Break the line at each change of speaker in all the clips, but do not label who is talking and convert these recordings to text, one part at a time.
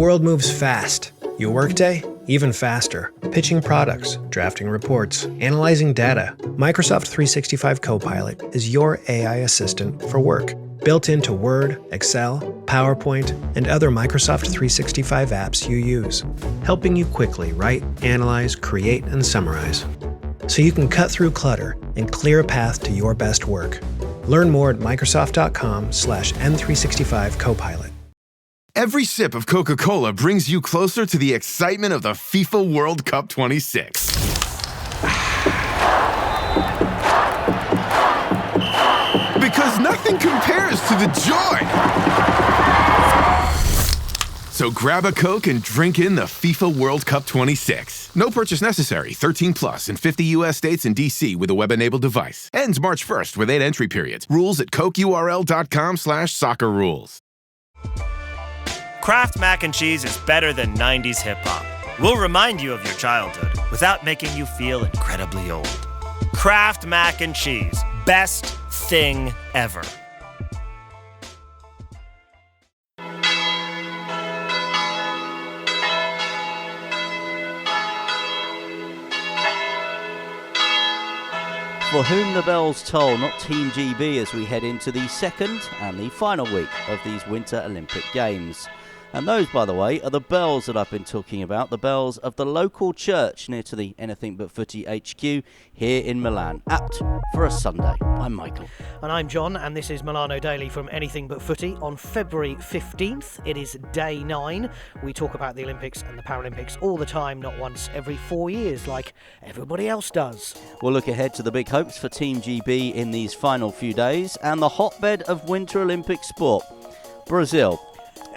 world moves fast. Your workday? Even faster. Pitching products, drafting reports, analyzing data. Microsoft 365 Copilot is your AI assistant for work. Built into Word, Excel, PowerPoint, and other Microsoft 365 apps you use. Helping you quickly write, analyze, create, and summarize. So you can cut through clutter and clear a path to your best work. Learn more at Microsoft.com/M365 Copilot.
Every sip of Coca-Cola brings you closer to the excitement of the FIFA World Cup 26. Because nothing compares to the joy. So grab a Coke and drink in the FIFA World Cup 26. No purchase necessary. 13 plus in 50 U.S. states and D.C. with a web-enabled device. Ends March 1st with 8 entry periods. Rules at cokeurl.com/soccer rules.
Kraft Mac and Cheese is better than 90s hip-hop. We'll remind you of your childhood without making you feel incredibly old. Kraft Mac and Cheese. Best thing ever.
For whom the bells toll, not Team GB, as we head into the second and the final week of these Winter Olympic Games. And those, by the way, are the bells that I've been talking about, the bells of the local church near to the Anything But Footy HQ here in Milan. Apt for a Sunday. I'm Michael.
And I'm John, and this is Milano Daily from Anything But Footy. On February 15th, it is day 9. We talk about the Olympics and the Paralympics all the time, not once every 4 years, like everybody else does.
We'll look ahead to the big hopes for Team GB in these final few days and the hotbed of Winter Olympic sport, Brazil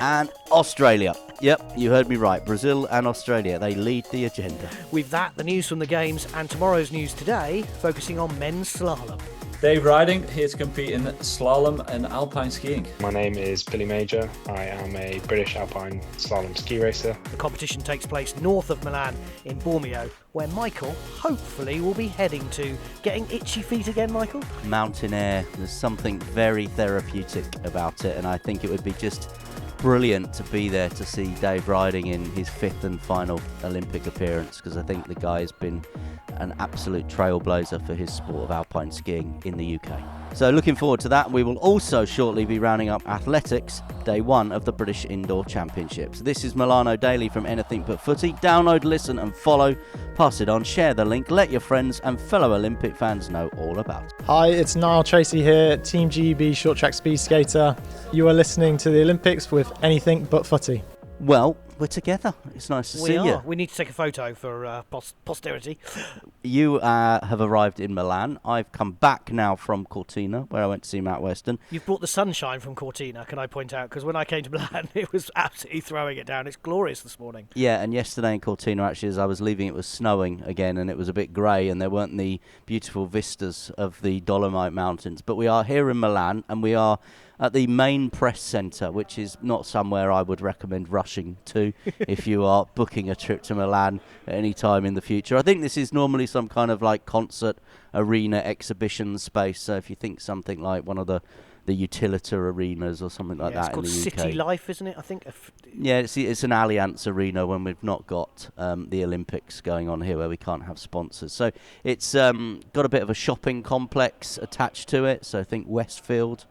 and Australia. Yep, you heard me right. Brazil and Australia, they lead the agenda.
With that, the news from the Games and tomorrow's news today, focusing on men's slalom.
Dave Ryding here to compete in slalom and alpine skiing.
My name is Billy Major. I am a British alpine slalom ski racer.
The competition takes place north of Milan in Bormio, where Michael hopefully will be heading to. Getting itchy feet again, Michael?
Mountain air. There's something very therapeutic about it, and I think it would be just brilliant to be there to see Dave Ryding in his 5th and final Olympic appearance, because I think the guy has been an absolute trailblazer for his sport of alpine skiing in the UK. So looking forward to that. We will also shortly be rounding up athletics, day 1 of the British Indoor Championships. This is Milano Daily from Anything But Footy. Download, listen and follow. Pass it on, share the link, let your friends and fellow Olympic fans know all about it.
Hi, it's Niall Tracy here, Team GB short track speed skater. You are listening to the Olympics with Anything But Footy.
Well, we're together. It's nice to see you.
We need to take a photo for posterity.
You have arrived in Milan. I've come back now from Cortina, where I went to see Matt Weston.
You've brought the sunshine from Cortina, can I point out? Because when I came to Milan, it was absolutely throwing it down. It's glorious this morning.
Yeah, and yesterday in Cortina, actually, as I was leaving, it was snowing again, and it was a bit grey, and there weren't the beautiful vistas of the Dolomite Mountains. But we are here in Milan, and we are at the main press centre, which is not somewhere I would recommend rushing to if you are booking a trip to Milan at any time in the future. I think this is normally some kind of like concert arena exhibition space, so if you think something like one of the Utilita arenas or something like that in the UK.
It's called City Life, isn't it? I think.
Yeah, it's an Allianz arena when we've not got the Olympics going on here, where we can't have sponsors. So it's got a bit of a shopping complex attached to it, so I think Westfield,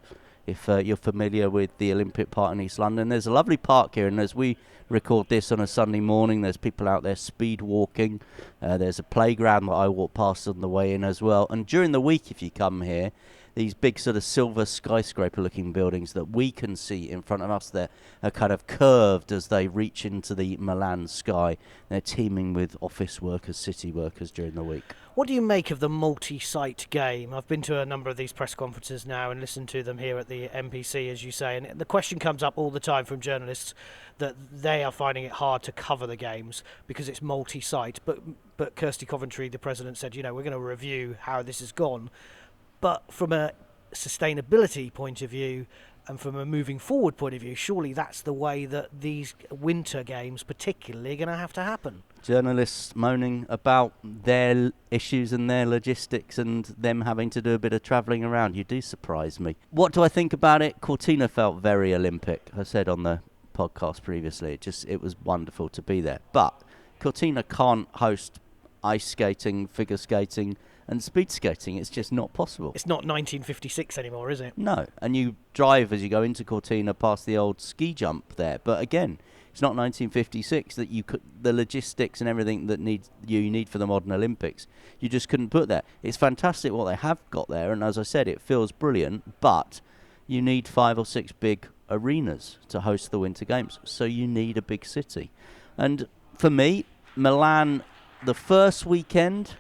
if you're familiar with the Olympic Park in East London. There's a lovely park here, and as we record this on a Sunday morning, there's people out there speed walking. There's a playground that I walk past on the way in as well. And during the week, if you come here, these big sort of silver skyscraper-looking buildings that we can see in front of us, they're kind of curved as they reach into the Milan sky. They're teeming with office workers, city workers during the week.
What do you make of the multi-site game? I've been to a number of these press conferences now and listened to them here at the MPC, as you say, and the question comes up all the time from journalists that they are finding it hard to cover the games because it's multi-site. But Kirsty Coventry, the president, said, we're going to review how this has gone. But from a sustainability point of view and from a moving forward point of view, surely that's the way that these winter games particularly are going to have to happen.
Journalists moaning about their issues and their logistics and them having to do a bit of travelling around. You do surprise me. What do I think about it? Cortina felt very Olympic. I said on the podcast previously. It was wonderful to be there. But Cortina can't host ice skating, figure skating, and speed skating. It's just not possible.
It's not 1956 anymore, is it?
No, and you drive as you go into Cortina past the old ski jump there. But again, it's not 1956 that you could, the logistics and everything that you need for the modern Olympics, you just couldn't put there. It's fantastic what they have got there, and as I said, it feels brilliant, but you need 5 or 6 big arenas to host the Winter Games, so you need a big city. And for me, Milan, the first weekend...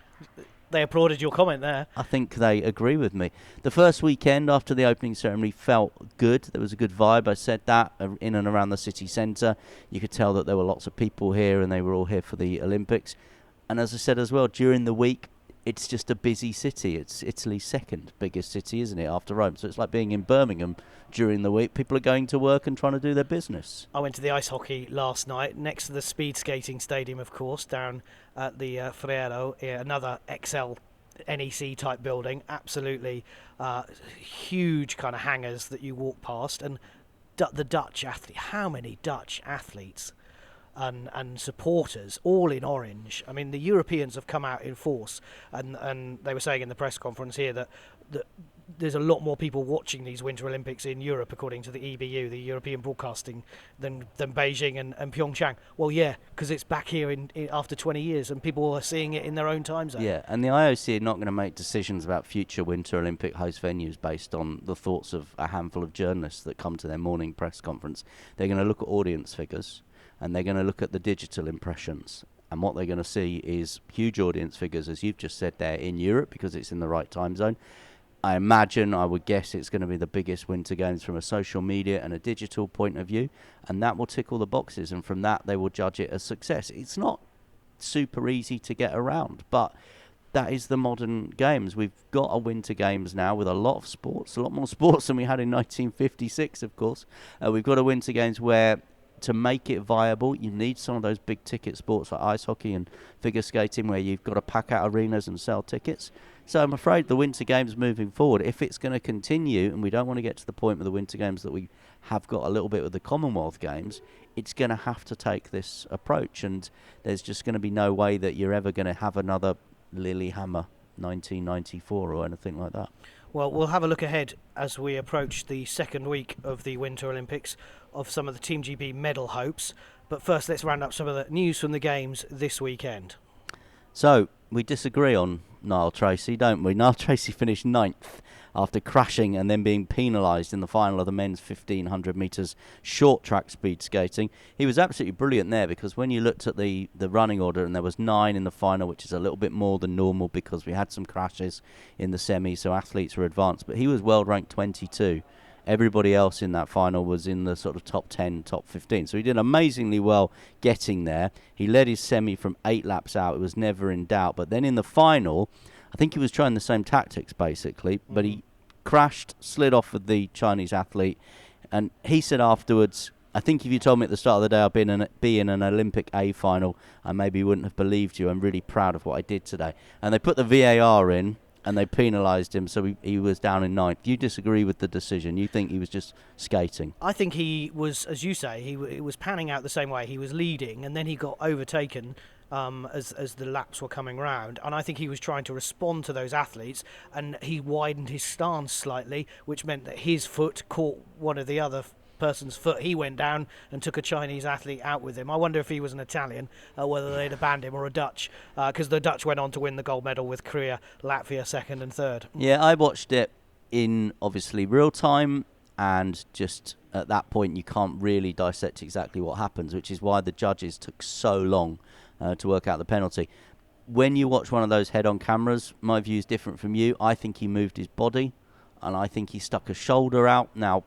They applauded your comment there.
I think they agree with me. The first weekend after the opening ceremony felt good. There was a good vibe. I said that in and around the city centre. You could tell that there were lots of people here and they were all here for the Olympics. And as I said as well, during the week, it's just a busy city. It's Italy's second biggest city, isn't it, after Rome? So it's like being in Birmingham during the week. People are going to work and trying to do their business.
I went to the ice hockey last night, next to the speed skating stadium, of course, down at the Friero, another XL NEC type building. Absolutely huge kind of hangars that you walk past. And the Dutch athlete, how many Dutch athletes and supporters, all in orange. I mean, the Europeans have come out in force, and they were saying in the press conference here that there's a lot more people watching these Winter Olympics in Europe, according to the EBU, the European Broadcasting, than Beijing and Pyeongchang. Well, yeah, because it's back here in after 20 years, and people are seeing it in their own time zone.
Yeah, and the IOC are not going to make decisions about future Winter Olympic host venues based on the thoughts of a handful of journalists that come to their morning press conference. They're going to look at audience figures, and they're going to look at the digital impressions. And what they're going to see is huge audience figures, as you've just said there, in Europe, because it's in the right time zone. I would guess it's going to be the biggest Winter Games from a social media and a digital point of view, and that will tick all the boxes, and from that they will judge it as success. It's not super easy to get around, but that is the modern games. We've got a Winter Games now with a lot of sports, a lot more sports than we had in 1956, of course. We've got a Winter Games where, to make it viable, you need some of those big ticket sports like ice hockey and figure skating, where you've got to pack out arenas and sell tickets. So I'm afraid the Winter Games moving forward, if it's going to continue, and we don't want to get to the point with the Winter Games that we have got a little bit with the Commonwealth Games, it's going to have to take this approach, and there's just going to be no way that you're ever going to have another Lillehammer 1994 or anything like that.
Well, we'll have a look ahead as we approach the second week of the Winter Olympics of some of the Team GB medal hopes. But first, let's round up some of the news from the Games this weekend.
So, we disagree on Niall Tracy, don't we? Niall Tracy finished 9th after crashing and then being penalised in the final of the men's 1500 metres short track speed skating. He was absolutely brilliant there, because when you looked at the running order, and there was 9 in the final, which is a little bit more than normal because we had some crashes in the semi, so athletes were advanced, but he was world ranked 22. Everybody else in that final was in the sort of top 10, top 15. So he did amazingly well getting there. He led his semi from 8 laps out. It was never in doubt. But then in the final, I think he was trying the same tactics, basically. But he crashed, slid off with the Chinese athlete. And he said afterwards, I think if you told me at the start of the day I'd be in an Olympic A final, I maybe wouldn't have believed you. I'm really proud of what I did today. And they put the VAR in, and they penalised him, so he was down in 9th. You disagree with the decision? You think he was just skating?
I think he was, as you say, he was panning out the same way. He was leading, and then he got overtaken as the laps were coming round. And I think he was trying to respond to those athletes, and he widened his stance slightly, which meant that his foot caught one of the other person's foot. He went down and took a Chinese athlete out with him. I wonder if he was an Italian, whether they'd have banned him, or a Dutch, because the Dutch went on to win the gold medal with Korea, Latvia second and third.
Yeah, I watched it in obviously real time, and just at that point you can't really dissect exactly what happens, which is why the judges took so long to work out the penalty. When you watch one of those head-on cameras, my view is different from you. I think he moved his body, and I think he stuck a shoulder out. Now,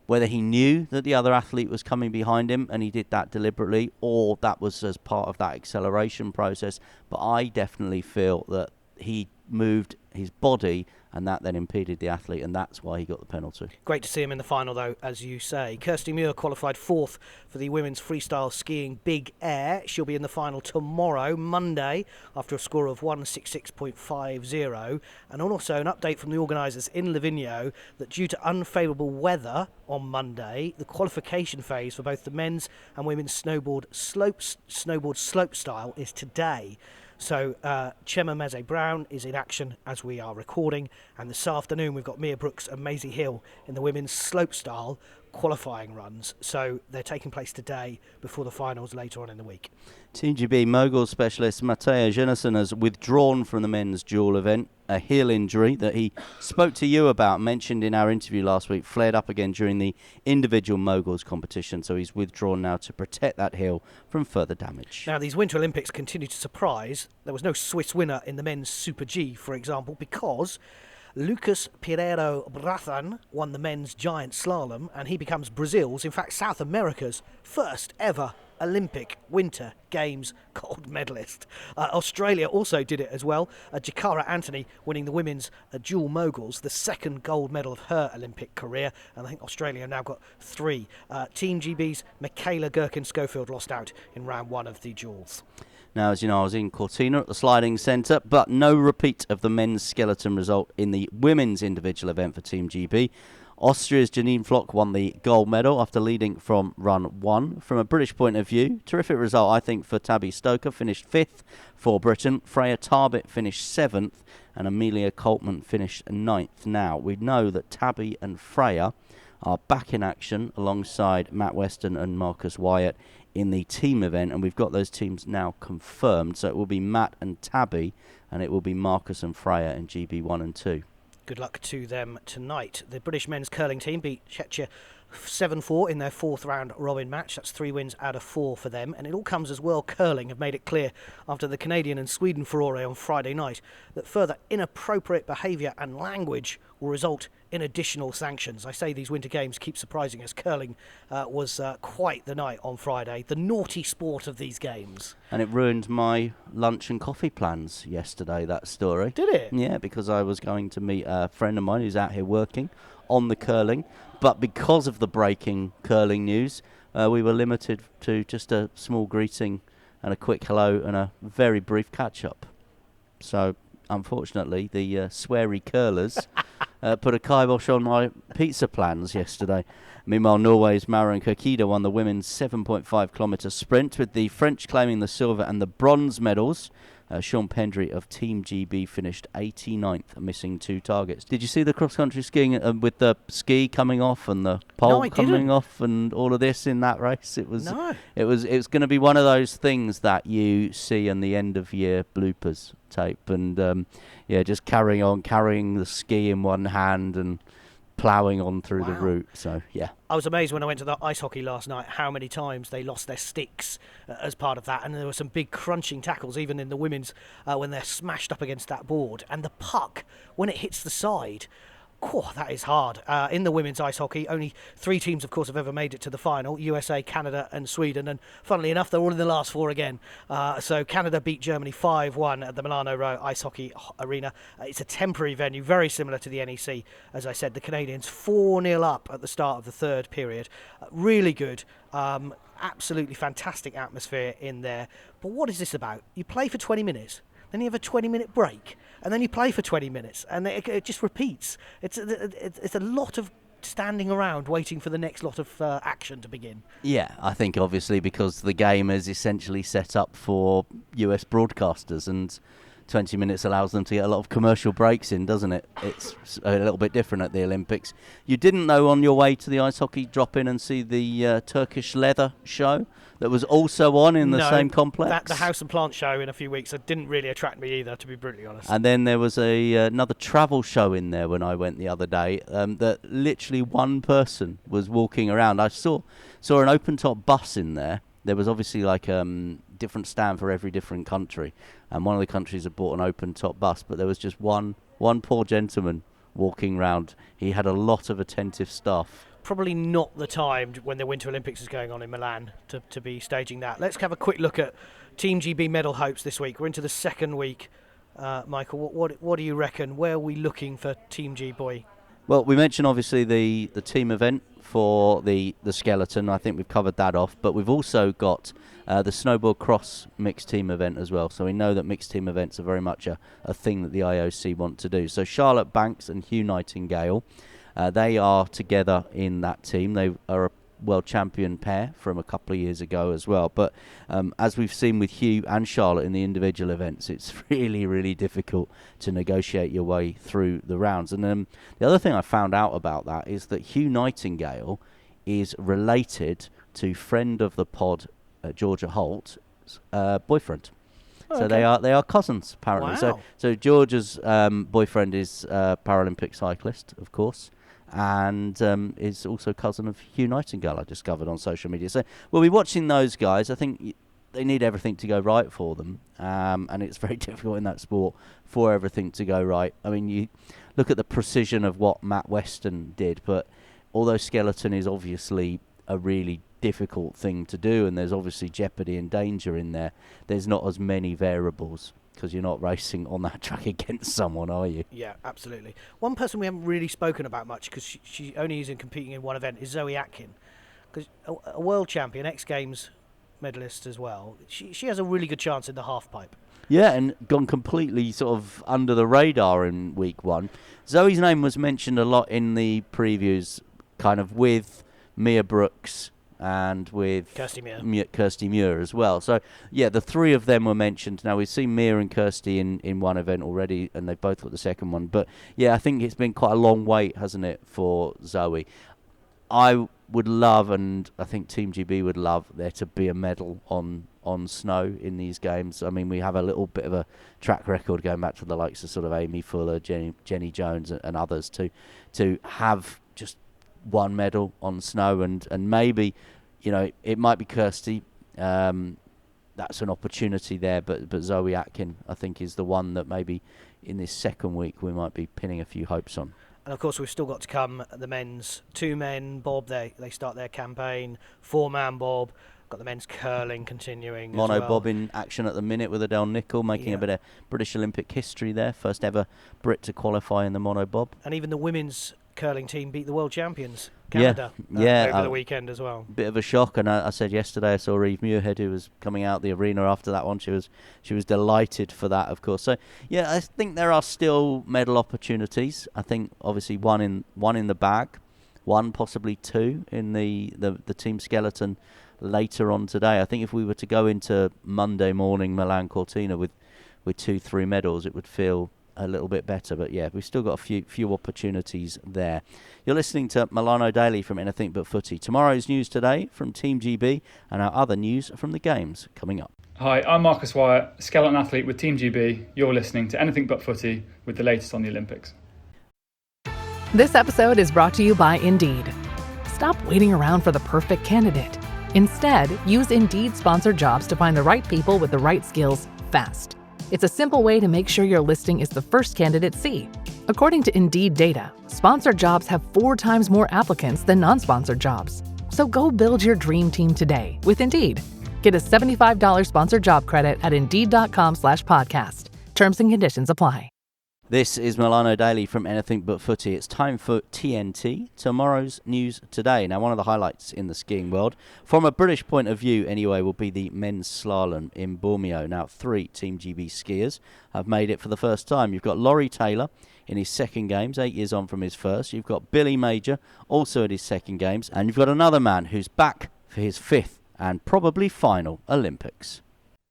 whether he knew that the other athlete was coming behind him and he did that deliberately, or that was as part of that acceleration process, but I definitely feel that he moved his body, and that then impeded the athlete, and that's why he got the penalty.
Great to see him in the final, though, as you say. Kirsty Muir qualified 4th for the women's freestyle skiing big air. She'll be in the final tomorrow, Monday, after a score of 166.50. And also an update from the organisers in Livigno that due to unfavourable weather on Monday, the qualification phase for both the men's and women's snowboard slope style is today. So Chema Meze-Brown is in action as we are recording, and this afternoon we've got Mia Brooks and Maisie Hill in the women's slopestyle qualifying runs. So they're taking place today before the finals later on in the week.
Team GB mogul specialist Mattea Jenison has withdrawn from the men's dual event. A heel injury that he spoke to you about, mentioned in our interview last week, flared up again during the individual moguls competition, so he's withdrawn now to protect that heel from further damage.
Now, these Winter Olympics continue to surprise. There was no Swiss winner in the men's Super G, for example, because Lucas Pereiro Brathan won the men's giant slalom, and he becomes Brazil's, in fact South America's, first ever Olympic Winter Games gold medalist. Australia also did it as well. Jakara Anthony winning the women's dual moguls, the second gold medal of her Olympic career, and I think Australia have now got 3. Team GB's Michaela Gherkin-Schofield lost out in round 1 of the duels.
Now, as you know, I was in Cortina at the sliding centre, but no repeat of the men's skeleton result in the women's individual event for Team GB. Austria's Janine Flock won the gold medal after leading from run 1. From a British point of view, terrific result, I think, for Tabby Stoker, finished 5th for Britain. Freya Tarbett finished 7th, and Amelia Coltman finished 9th. Now, we know that Tabby and Freya are back in action alongside Matt Weston and Marcus Wyatt in the team event, and we've got those teams now confirmed. So it will be Matt and Tabby, and it will be Marcus and Freya in GB 1 and 2.
Good luck to them tonight. The British men's curling team beat Czechia 7-4 in their 4th round robin match. That's 3 wins out of 4 for them, and it all comes as World Curling have made it clear after the Canadian and Sweden furore on Friday night that further inappropriate behaviour and language will result in additional sanctions. I say these Winter Games keep surprising us. Curling was quite the night on Friday, the naughty sport of these games.
And it ruined my lunch and coffee plans yesterday, that story.
Did it?
Yeah, because I was going to meet a friend of mine who's out here working on the curling, but because of the breaking curling news, we were limited to just a small greeting and a quick hello and a very brief catch-up. So, unfortunately, the sweary curlers put a kibosh on my pizza plans yesterday. Meanwhile, Norway's Maren Kirkida won the women's 7.5 kilometre sprint, with the French claiming the silver and the bronze medals. Sean Pendry of Team GB finished 89th, missing 2 targets. Did you see the cross-country skiing with the ski coming off and the pole coming off and all of this in that race? It was going to be one of those things that you see in the end-of-year bloopers tape, and just carrying the ski in one hand and ploughing on through the route. So, yeah.
I was amazed when I went to the ice hockey last night how many times they lost their sticks as part of that, and there were some big crunching tackles even in the women's when they're smashed up against that board, and the puck, when it hits the side, that is hard. In the women's ice hockey, only 3 teams, of course, have ever made it to the final: USA, Canada and Sweden, and funnily enough, they're all in the last 4 again. So Canada beat Germany 5-1 at the Milano Ice Hockey Arena. It's a temporary venue, very similar to the NEC. As I said, the Canadians 4-0 up at the start of the 3rd period. Really good. Absolutely fantastic atmosphere in there. But what is this about? You play for 20 minutes, then you have a 20-minute break, and then you play for 20 minutes, and it just repeats. It's a lot of standing around waiting for the next lot of action to begin. Yeah,
I think obviously because the game is essentially set up for US broadcasters, and 20 minutes allows them to get a lot of commercial breaks in, doesn't it? It's a little bit different at the Olympics. You didn't, though, on your way to the ice hockey, drop in and see the Turkish leather show that was also on in the same complex?
The House and Plant show in a few weeks didn't really attract me either, to be brutally honest.
And then there was another travel show in there when I went the other day that literally one person was walking around. I saw an open-top bus in there. There was obviously like different stand for every different country, and one of the countries had bought an open-top bus, but there was just one poor gentleman walking around. He had a lot of attentive staff.
Probably not the time when the Winter Olympics is going on in Milan to be staging that. Let's have a quick look at Team GB medal hopes this week. We're into the 2nd week Michael, what do you reckon? Where are we looking for Team G Boy?
Well, we mentioned obviously the team event for the skeleton. I think we've covered that off, but we've also got the snowboard cross mixed team event as well. So we know that mixed team events are very much a thing that the IOC want to do. So Charlotte Banks and Hugh Nightingale, they are together in that team. They are a world champion pair from a couple of years ago as well. But as we've seen with Hugh and Charlotte in the individual events, it's really, really difficult to negotiate your way through the rounds. And the other thing I found out about that is that Hugh Nightingale is related to friend of the pod, Georgia Holt's boyfriend.
Oh,
so
okay.
they are cousins apparently.
Wow.
So Georgia's boyfriend is a Paralympic cyclist, of course, and is also cousin of Hugh Nightingale, I discovered on social media. So we'll be watching those guys. I think they need everything to go right for them, and it's very difficult in that sport for everything to go right. I mean, you look at the precision of what Matt Weston did, but although skeleton is obviously a really difficult thing to do, and there's obviously jeopardy and danger in there, there's not as many variables because you're not racing on that track against someone, are you?
Yeah, absolutely. One person we haven't really spoken about much because she only is competing in one event is Zoe Atkin, because a world champion, X Games medalist as well. She has a really good chance in the half pipe.
Yeah, and gone completely sort of under the radar in week one. Zoe's name was mentioned a lot in the previews, kind of with Mia Brooks and with Kirsty Muir as well. So, yeah, the three of them were mentioned. Now, we've seen Mia and Kirsty in one event already, and they've both got the second one. But, yeah, I think it's been quite a long wait, hasn't it, for Zoe. I would love, and I think Team GB would love, there to be a medal on snow in these games. I mean, we have a little bit of a track record going back to the likes of sort of Amy Fuller, Jenny Jones and others to have just one medal on snow, and maybe, you know, it might be Kirsty. That's an opportunity there, but Zoe Atkin, I think, is the one that maybe in this second week we might be pinning a few hopes on.
And of course, we've still got to come the men's 2-man bob. They start their campaign. 4-man bob. Got the men's curling continuing.
Mono
as well.
bob in action at the minute with Adele Nichol, making a bit of British Olympic history there. First ever Brit to qualify in the mono bob.
And even the women's curling team beat the world champions, Canada, over the weekend as well.
Bit of a shock, and I said yesterday I saw Eve Muirhead, who was coming out the arena after that one. She was delighted for that, of course. So yeah, I think there are still medal opportunities. I think obviously one in the bag, one possibly two in the team skeleton later on today. I think if we were to go into Monday morning Milan Cortina with 2-3 medals, it would feel a little bit better. But yeah, we've still got a few opportunities there. You're listening to Milano Daily from Anything But Footy. Tomorrow's news today from Team GB, and our other news from the games coming up.
Hi, I'm Marcus Wyatt, skeleton athlete with Team GB. You're listening to Anything But Footy with the latest on the Olympics.
This episode is brought to you by Indeed. Stop waiting around for the perfect candidate. Instead, use Indeed sponsored jobs to find the right people with the right skills fast. It's a simple way to make sure your listing is the first candidates see. According to Indeed data, sponsored jobs have 4 times more applicants than non-sponsored jobs. So go build your dream team today with Indeed. Get a $75 sponsored job credit at Indeed.com/podcast. Terms and conditions apply.
This is Milano Daily from Anything But Footy. It's time for TNT, tomorrow's news today. Now, one of the highlights in the skiing world, from a British point of view anyway, will be the men's slalom in Bormio. Now, 3 Team GB skiers have made it for the first time. You've got Laurie Taylor in his second games, 8 years on from his first. You've got Billy Major, also at his second games. And you've got another man who's back for his 5th and probably final Olympics.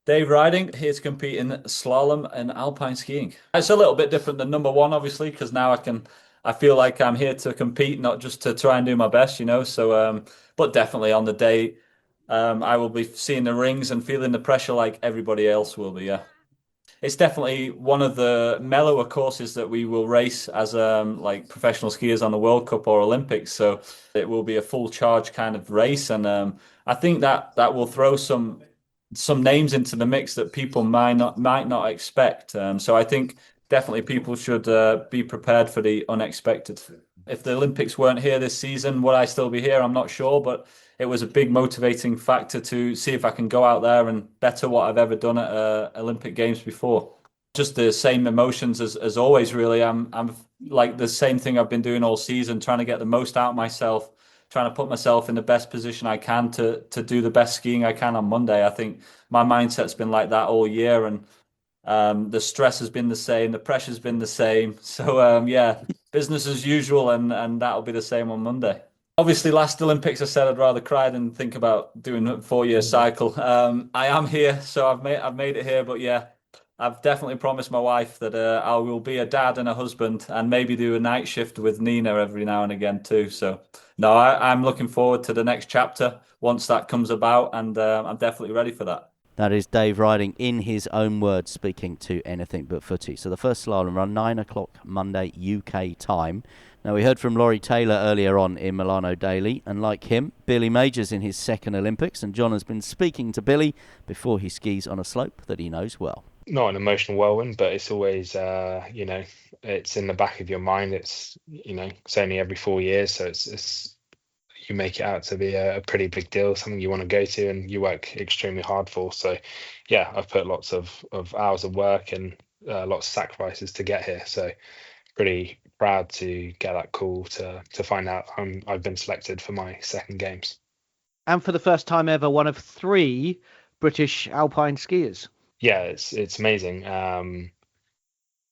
Dave Ryding here to compete in slalom and alpine skiing. It's a little bit different than number one, obviously, because now I feel like I'm here to compete, not just to try and do my best, you know. So, but definitely on the day, I will be seeing the rings and feeling the pressure like everybody else will be. Yeah, it's definitely one of the mellower courses that we will race as like professional skiers on the World Cup or Olympics. So it will be a full charge kind of race, and I think that will throw some names into the mix that people might not expect. So I think definitely people should be prepared for the unexpected. If the Olympics weren't here this season, would I still be here? I'm not sure, but it was a big motivating factor to see if I can go out there and better what I've ever done at Olympic Games before. just the same emotions as always, really. I'm like the same thing I've been doing all season, trying to get the most out of myself, trying to put myself in the best position I can to do the best skiing I can on Monday. I think my mindset's been like that all year, and the stress has been the same, the pressure's been the same. So yeah, business as usual, and that'll be the same on Monday. Obviously, last Olympics, I said I'd rather cry than think about doing a 4-year cycle. I am here, so I've made it here. But yeah, I've definitely promised my wife that I will be a dad and a husband, and maybe do a night shift with Nina every now and again too. So no, I'm looking forward to the next chapter once that comes about, and I'm definitely ready for that.
That is Dave Ryding in his own words speaking to Anything But Footy. So the first slalom run, 9 o'clock Monday UK time. Now, we heard from Laurie Taylor earlier on in Milano Daily, and like him, Billy Major's in his second Olympics, and John has been speaking to Billy before he skis on a slope that he knows well.
Not an emotional whirlwind, but it's always, it's in the back of your mind. It's, it's only every 4 years, so it's you make it out to be a pretty big deal, something you want to go to and you work extremely hard for. So yeah, I've put lots of hours of work and lots of sacrifices to get here. So pretty proud to get that call to find out I've been selected for my second games.
And for the first time ever, one of 3 British alpine skiers.
Yeah, it's amazing.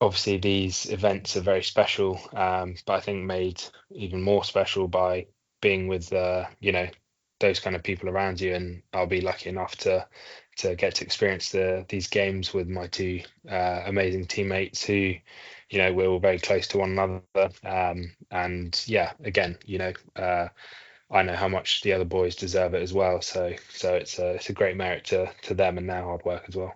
Obviously these events are very special, but I think made even more special by being with those kind of people around you, and I'll be lucky enough to get to experience these games with my 2 amazing teammates who we're all very close to one another, and yeah, again, I know how much the other boys deserve it as well, so it's a great merit to them and their hard work as well.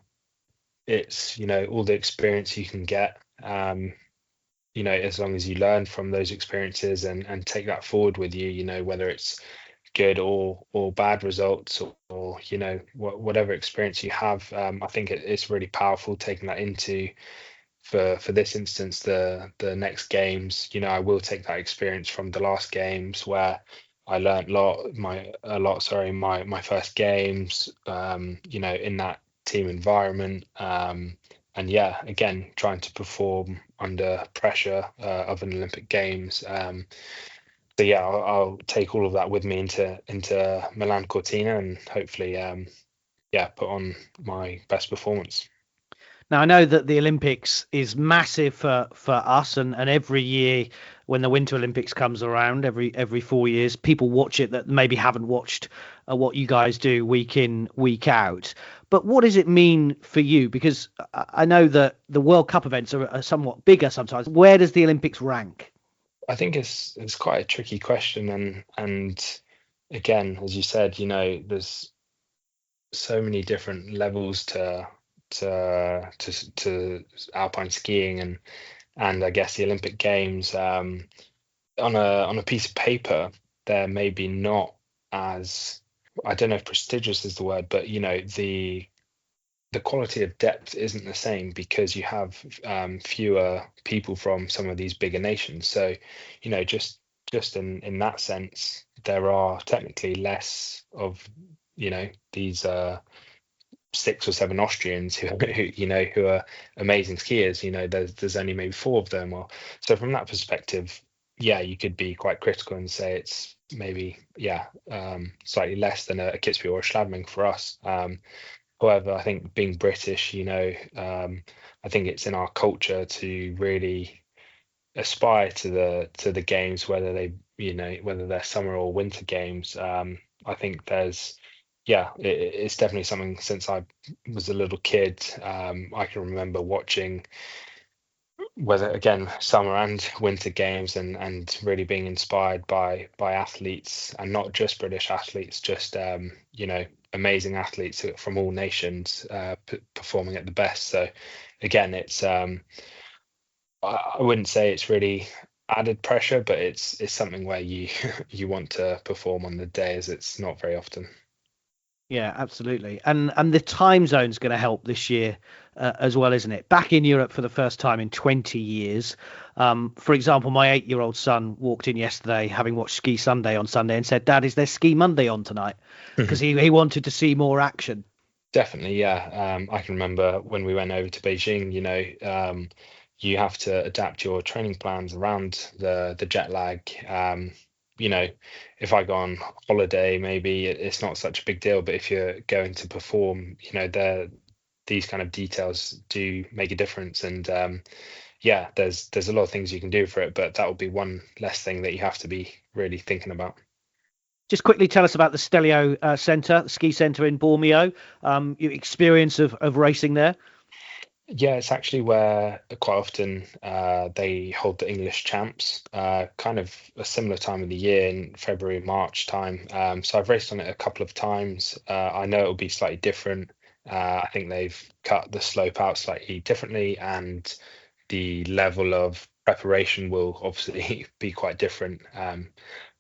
It's all the experience you can get, as long as you learn from those experiences and take that forward with you, whether it's good or bad results or whatever experience you have. I think it's really powerful taking that into, for this instance, the next games. I will take that experience from the last games where I learned my first games, in that team environment. And yeah, again, trying to perform under pressure of an Olympic Games. So yeah, I'll take all of that with me into Milan Cortina and hopefully, put on my best performance.
Now, I know that the Olympics is massive for us, and every year when the Winter Olympics comes around, every 4 years, people watch it that maybe haven't watched what you guys do week in, week out. But what does it mean for you? Because I know that the World Cup events are somewhat bigger sometimes. Where does the Olympics rank?
I think it's quite a tricky question, and again, as you said, there's so many different levels to alpine skiing and I guess the Olympic Games. On a piece of paper, they're maybe not as, I don't know if prestigious is the word, but the quality of depth isn't the same because you have fewer people from some of these bigger nations. So just in that sense, there are technically less of these 6 or 7 Austrians who are amazing skiers. There's only maybe 4 of them, or so from that perspective, yeah, you could be quite critical and say it's maybe slightly less than a Kitzbühel or a Schladming for us. However, I think being British, I think it's in our culture to really aspire to the games, whether they're summer or winter games. I think it's definitely something since I was a little kid. I can remember watching, whether again summer and winter games, and really being inspired by athletes, and not just British athletes, just amazing athletes from all nations performing at the best. So again, it's I wouldn't say it's really added pressure, but it's something where you want to perform on the day, as it's not very often.
Yeah, absolutely. And the time zone's going to help this year as well, isn't it? Back in Europe for the first time in 20 years. For example, my 8-year-old son walked in yesterday, having watched Ski Sunday on Sunday, and said, "Dad, is there Ski Monday on tonight?" Because he wanted to see more action.
Definitely, yeah. I can remember when we went over to Beijing, you have to adapt your training plans around the jet lag. You know, if I go on holiday, maybe it's not such a big deal, but if you're going to perform, these kind of details do make a difference. And yeah, there's a lot of things you can do for it, but that will be one less thing that you have to be really thinking about.
Just quickly tell us about the Stelio Centre, the ski centre in Bormio, your experience of racing there.
Yeah, it's actually where quite often they hold the English champs, kind of a similar time of the year in February, March time. So I've raced on it a couple of times. I know it'll be slightly different. I think they've cut the slope out slightly differently, and the level of preparation will obviously be quite different.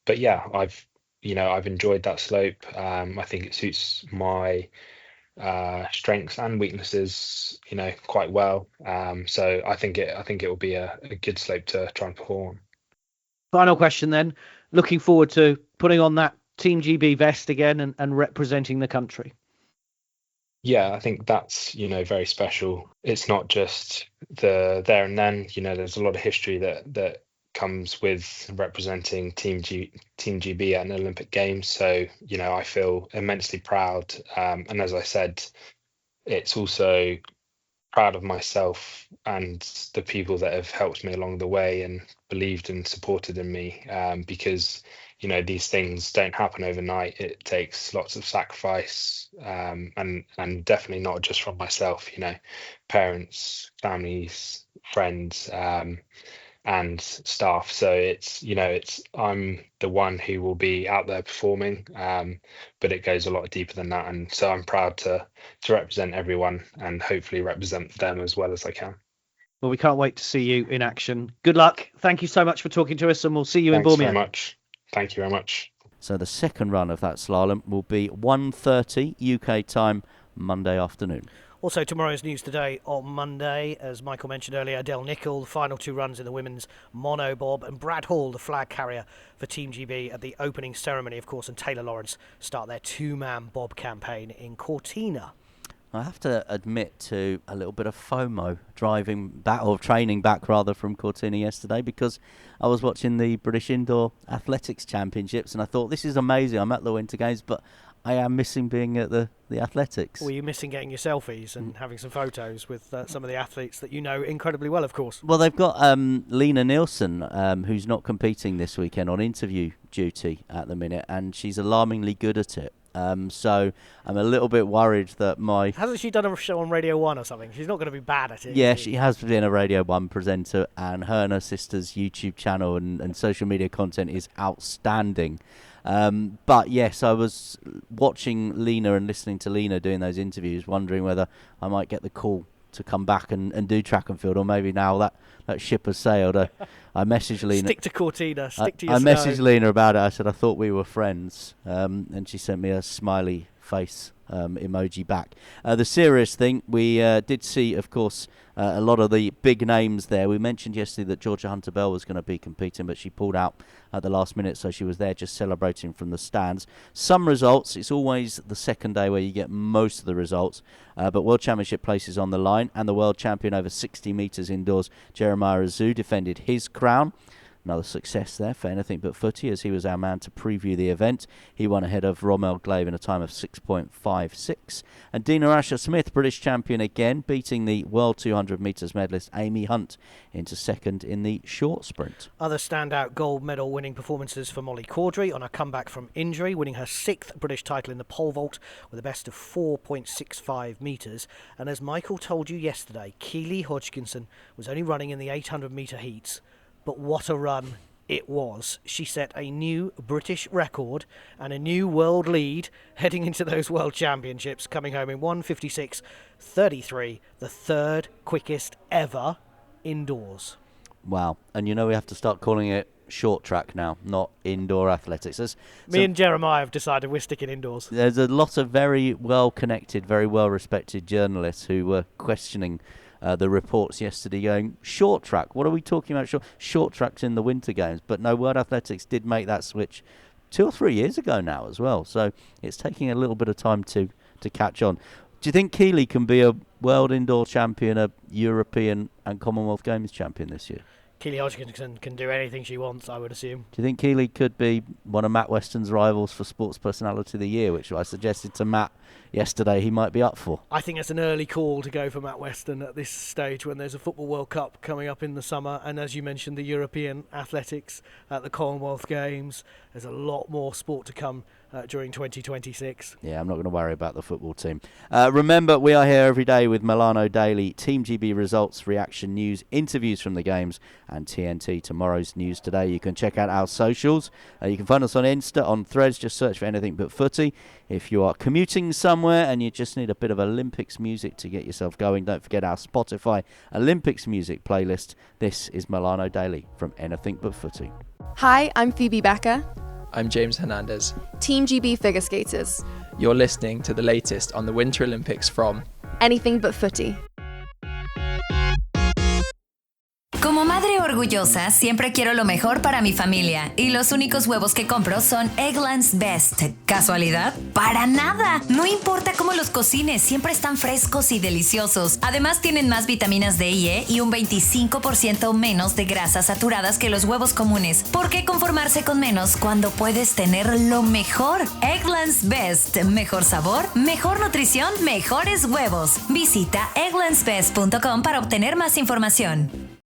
But yeah, I've enjoyed that slope. I think it suits my strengths and weaknesses, quite well. So I think it will be a good slope to try and perform.
Final question then. Looking forward to putting on that Team GB vest again and representing the country.
Yeah, I think that's, very special. It's not just the there and then, there's a lot of history that comes with representing Team GB at an Olympic Games. So, I feel immensely proud. And as I said, it's also proud of myself and the people that have helped me along the way and believed and supported in me, because these things don't happen overnight. It takes lots of sacrifice, and definitely not just from myself, parents, families, friends, and staff. So it's I'm the one who will be out there performing, but it goes a lot deeper than that. And so I'm proud to represent everyone and hopefully represent them as well as I can.
Well, we can't wait to see you in action. Good luck. Thank you so much for talking to us, and we'll see you in Bormio.
Thanks very much. Thank you very much.
So the second run of that slalom will be 1:30 UK time, Monday afternoon.
Also, tomorrow's news today on Monday, as Michael mentioned earlier, Adele Nicol, the final two runs in the women's monobob, and Brad Hall, the flag carrier for Team GB at the opening ceremony, of course, and Taylor Lawrence start their two-man bob campaign in Cortina.
I have to admit to a little bit of FOMO training back from Cortina yesterday, because I was watching the British Indoor Athletics Championships and I thought, this is amazing. I'm at the Winter Games, but I am missing being at the athletics.
Were you missing getting your selfies and having some photos with some of the athletes that you know incredibly well, of course?
Well, they've got Lena Nielsen, who's not competing this weekend, on interview duty at the minute, and she's alarmingly good at it. So I'm a little bit worried that
Hasn't she done a show on Radio 1 or something? She's not going to be bad at it.
Yeah, she has been a Radio 1 presenter, and her and her sister's YouTube channel and social media content is outstanding. But yes, I was watching Lena and listening to Lena doing those interviews, wondering whether I might get the call to come back and do track and field, or maybe now that ship has sailed. I messaged Lena.
Stick to Cortina. Stick to your
I messaged Lena about it. I said I thought we were friends, and she sent me a smiley face emoji back. The serious thing, we did see, of course, a lot of the big names there. We mentioned yesterday that Georgia Hunter-Bell was going to be competing, but she pulled out at the last minute, so she was there just celebrating from the stands. Some results, it's always the second day where you get most of the results, but World Championship places on the line, and the world champion over 60 metres indoors, Jeremiah Azu, defended his crown. Another success there for anything but footy, as he was our man to preview the event. He won ahead of Rommel Glave in a time of 6.56. And Dina Asher-Smith, British champion again, beating the World 200 metres medalist Amy Hunt into second in the short sprint.
Other standout gold medal winning performances for Molly Caudry on her comeback from injury, winning her 6th British title in the pole vault with a best of 4.65 metres. And as Michael told you yesterday, Keely Hodgkinson was only running in the 800 metre heats. But what a run it was. She set a new British record and a new world lead heading into those World Championships, coming home in 1:56.33, the third quickest ever indoors.
Wow. And we have to start calling it short track now, not indoor athletics.
Me and Jeremiah have decided we're sticking indoors.
There's a lot of very well-connected, very well-respected journalists who were questioning the reports yesterday, going, short track, what are we talking about? Short tracks in the Winter Games. But no, World Athletics did make that switch 2 or 3 years ago now as well, so it's taking a little bit of time to catch on. Do you think Keeley can be a world indoor champion, a European and Commonwealth Games champion this year?
Keely Hodgkinson can do anything she wants, I would assume.
Do you think Keeley could be one of Matt Weston's rivals for Sports Personality of the Year, which I suggested to Matt yesterday he might be up for?
I think it's an early call to go for Matt Weston at this stage when there's a Football World Cup coming up in the summer, and as you mentioned, the European athletics at the Commonwealth Games. There's a lot more sport to come during 2026.
Yeah, I'm not going to worry about the football team. Remember, we are here every day with Milano Daily, Team GB results, reaction news, interviews from the games, and TNT Tomorrow's News Today. You can check out our socials. You can find us on Insta, on Threads. Just search for Anything But Footy. If you are commuting somewhere and you just need a bit of Olympics music to get yourself going, don't forget our Spotify Olympics music playlist. This is Milano Daily from Anything But Footy.
Hi, I'm Phoebe Becker.
I'm James Hernandez.
Team GB Figure Skaters.
You're listening to the latest on the Winter Olympics from
Anything But Footy.
Como madre orgullosa, siempre quiero lo mejor para mi familia. Y los únicos huevos que compro son Eggland's Best. ¿Casualidad? ¡Para nada! No importa cómo los cocines, siempre están frescos y deliciosos. Además, tienen más vitaminas D y E y un 25% menos de grasas saturadas que los huevos comunes. ¿Por qué conformarse con menos cuando puedes tener lo mejor? Eggland's Best. Mejor sabor, mejor nutrición, mejores huevos. Visita egglandsbest.com para obtener más información.